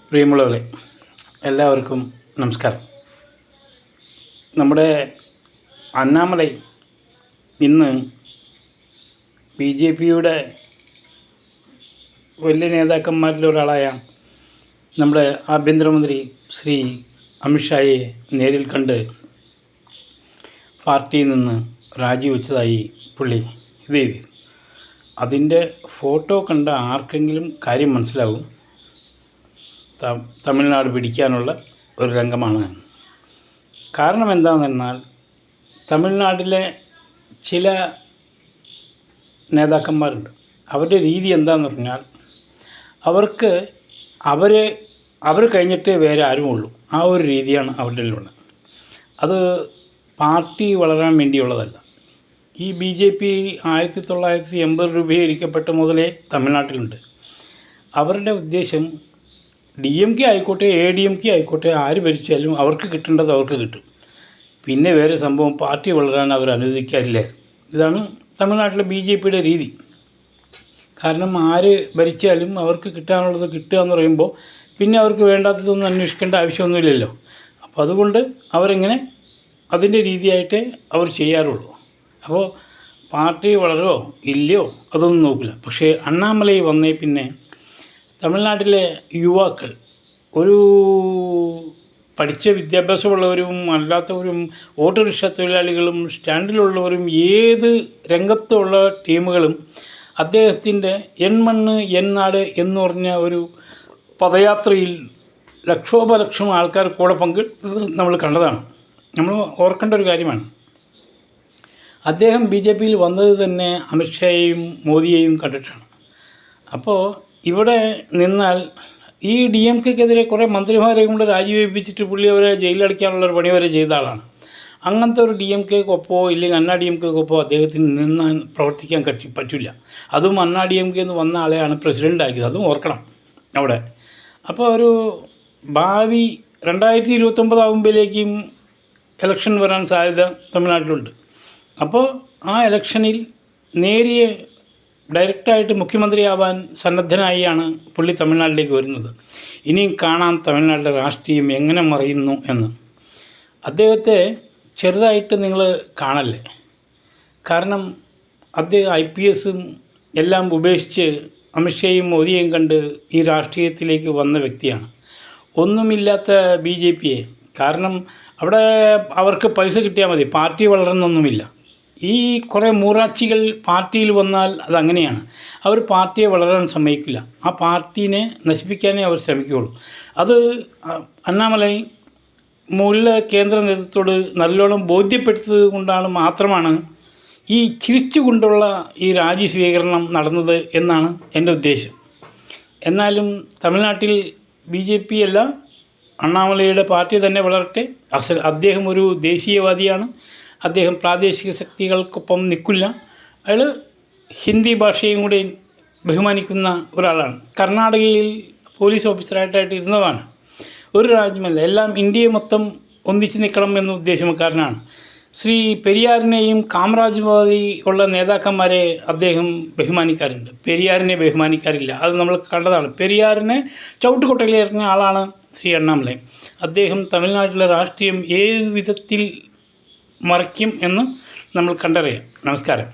പ്രിയമുള്ളവരെ, എല്ലാവർക്കും നമസ്കാരം. നമ്മുടെ അണ്ണാമലൈ ഇന്ന് ബി ജെ പിയുടെ വലിയ നേതാക്കന്മാരിൽ ഒരാളായ നമ്മുടെ ആഭ്യന്തരമന്ത്രി ശ്രീ അമിത്ഷായെ നേരിൽ കണ്ട് പാർട്ടിയിൽ നിന്ന് രാജിവെച്ചതായി പുള്ളി ഇത് ചെയ്തു. അതിൻ്റെ ഫോട്ടോ കണ്ട ആർക്കെങ്കിലും കാര്യം മനസ്സിലാവും. തമിഴ്നാട് പിടിക്കാനുള്ള ഒരു രംഗമാണ്. കാരണം എന്താണെന്നാൽ തമിഴ്നാട്ടിലെ ചില നേതാക്കന്മാരുണ്ട്. അവരുടെ രീതി എന്താണെന്ന് പറഞ്ഞാൽ അവർ കഴിഞ്ഞിട്ടേ വേറെ ആരുമുള്ളൂ. ആ ഒരു രീതിയാണ് അവരുടെ ഉള്ളത്. അത് പാർട്ടി വളരാൻ വേണ്ടിയുള്ളതല്ല. ഈ ബി ജെ പി 1980 രൂപീകരിക്കപ്പെട്ട മുതലേ തമിഴ്നാട്ടിലുണ്ട്. അവരുടെ ഉദ്ദേശം DMK ആയിക്കോട്ടെ ADMK ആയിക്കോട്ടെ ആര് ഭരിച്ചാലും അവർക്ക് കിട്ടേണ്ടത് അവർക്ക് കിട്ടും. പിന്നെ വേറെ സംഭവം പാർട്ടി വളരാൻ അവർ അനുവദിക്കാറില്ലായിരുന്നു. ഇതാണ് തമിഴ്നാട്ടിലെ BJPയുടെ രീതി. കാരണം ആര് ഭരിച്ചാലും അവർക്ക് കിട്ടാനുള്ളത് കിട്ടുക എന്ന് പറയുമ്പോൾ പിന്നെ അവർക്ക് വേണ്ടാത്തതൊന്നും അന്വേഷിക്കേണ്ട ആവശ്യമൊന്നുമില്ലല്ലോ. അപ്പോൾ അതുകൊണ്ട് അവരിങ്ങനെ അതിൻ്റെ രീതിയായിട്ടേ അവർ ചെയ്യാറുള്ളൂ. അപ്പോൾ പാർട്ടി വളരോ ഇല്ലയോ അതൊന്നും നോക്കില്ല. പക്ഷേ അണ്ണാമലൈ വന്നേ പിന്നെ തമിഴ്നാട്ടിലെ യുവാക്കൾ, ഒരു പഠിച്ച വിദ്യാഭ്യാസമുള്ളവരും അല്ലാത്തവരും ഓട്ടോറിക്ഷ തൊഴിലാളികളും സ്റ്റാൻഡിലുള്ളവരും ഏത് രംഗത്തുള്ള ടീമുകളും അദ്ദേഹത്തിൻ്റെ എൻ മണ്ണ് എൻ നാട് എന്ന് പറഞ്ഞ ഒരു പദയാത്രയിൽ ലക്ഷോപലക്ഷം ആൾക്കാർ കൂടെ പങ്കെടുത്തത് നമ്മൾ കണ്ടതാണ്. നമ്മൾ ഓർക്കേണ്ട ഒരു കാര്യമാണ്. അദ്ദേഹം BJPയിൽ വന്നത് തന്നെ അമിത്ഷായെയും മോദിയെയും കണ്ടിട്ടാണ്. അപ്പോൾ ഇവിടെ നിന്നാൽ ഈ DMKക്കെതിരെ കുറേ മന്ത്രിമാരെ കൊണ്ട് രാജിവെപ്പിച്ചിട്ട് പുള്ളി അവരെ ജയിലടയ്ക്കാനുള്ളൊരു പണി വരെ ചെയ്ത ആളാണ്. അങ്ങനത്തെ ഒരു DMKക്കൊപ്പോ ഇല്ലെങ്കിൽ അണ്ണാ DMKക്കൊപ്പോ അദ്ദേഹത്തിന് നിന്ന് പ്രവർത്തിക്കാൻ പറ്റില്ല. അതും അണ്ണാ DMK എന്ന് വന്ന ആളെയാണ് പ്രസിഡൻ്റ് ആക്കിയത്. അതും ഓർക്കണം അവിടെ. അപ്പോൾ ഒരു ഭാവി 2029 ആകുമ്പോഴേക്കും ഇലക്ഷൻ വരാൻ സാധ്യത തമിഴ്നാട്ടിലുണ്ട്. അപ്പോൾ ആ ഇലക്ഷനിൽ നേരിയ ഡയറക്റ്റായിട്ട് മുഖ്യമന്ത്രിയാവാൻ സന്നദ്ധനായാണ് പുള്ളി തമിഴ്നാട്ടിലേക്ക് വരുന്നത്. ഇനിയും കാണാം തമിഴ്നാട്ടിലെ രാഷ്ട്രീയം എങ്ങനെ മറിയുന്നു എന്ന്. അദ്ദേഹത്തെ ചെറുതായിട്ട് നിങ്ങൾ കാണല്ലേ. കാരണം അദ്ദേഹം IPSഉം എല്ലാം ഉപേക്ഷിച്ച് അമിത്ഷായും മോദിയെയും കണ്ട് ഈ രാഷ്ട്രീയത്തിലേക്ക് വന്ന വ്യക്തിയാണ്. ഒന്നുമില്ലാത്ത BJPയെ, കാരണം അവിടെ അവർക്ക് പൈസ കിട്ടിയാൽ മതി, പാർട്ടി വളർന്നൊന്നുമില്ല. ഈ കുറേ മൂറാച്ചികൾ പാർട്ടിയിൽ വന്നാൽ അതങ്ങനെയാണ്. അവർ പാർട്ടിയെ വളരാൻ സമ്മതിക്കില്ല. ആ പാർട്ടീനെ നശിപ്പിക്കാനേ അവർ ശ്രമിക്കുകയുള്ളൂ. അത് അണ്ണാമലൈ മുകളിലെ കേന്ദ്ര നേതൃത്വത്തോട് നല്ലോണം ബോധ്യപ്പെടുത്തത് കൊണ്ടാണ് മാത്രമാണ് ഈ ചിരിച്ചുകൊണ്ടുള്ള ഈ രാജി സ്വീകരണം നടന്നത് എന്നാണ് എൻ്റെ ഉദ്ദേശം. എന്നാലും തമിഴ്നാട്ടിൽ BJP അല്ല, അണ്ണാമലൈയുടെ പാർട്ടി തന്നെ വളരട്ടെ. അദ്ദേഹം ഒരു ദേശീയവാദിയാണ്. അദ്ദേഹം പ്രാദേശിക ശക്തികൾക്കൊപ്പം നിൽക്കില്ല. അയാൾ ഹിന്ദി ഭാഷയും കൂടി ബഹുമാനിക്കുന്ന ഒരാളാണ്. കർണാടകയിൽ പോലീസ് ഓഫീസറായിട്ട് ഇരുന്നതാണ്. ഒരു രാജ്യമല്ല, എല്ലാം ഇന്ത്യയെ മൊത്തം ഒന്നിച്ച് നിൽക്കണം എന്ന ഉദ്ദേശക്കാരനാണ്. ശ്രീ പെരിയാറിനെയും കാമരാജ് മാതിരി ഉള്ള നേതാക്കന്മാരെ അദ്ദേഹം ബഹുമാനിക്കാറുണ്ട്. പെരിയാറിനെ ബഹുമാനിക്കാറില്ല. അത് നമ്മൾ കണ്ടതാണ്. പെരിയാറിനെ ചവിട്ടുകൊട്ടയിലെറിഞ്ഞ ആളാണ് ശ്രീ അണ്ണാമലൈ. അദ്ദേഹം തമിഴ്നാട്ടിലെ രാഷ്ട്രീയം ഏത് വിധത്തിൽ മറിക്കും എന്ന് നമ്മൾ കണ്ടറിയാം. നമസ്കാരം.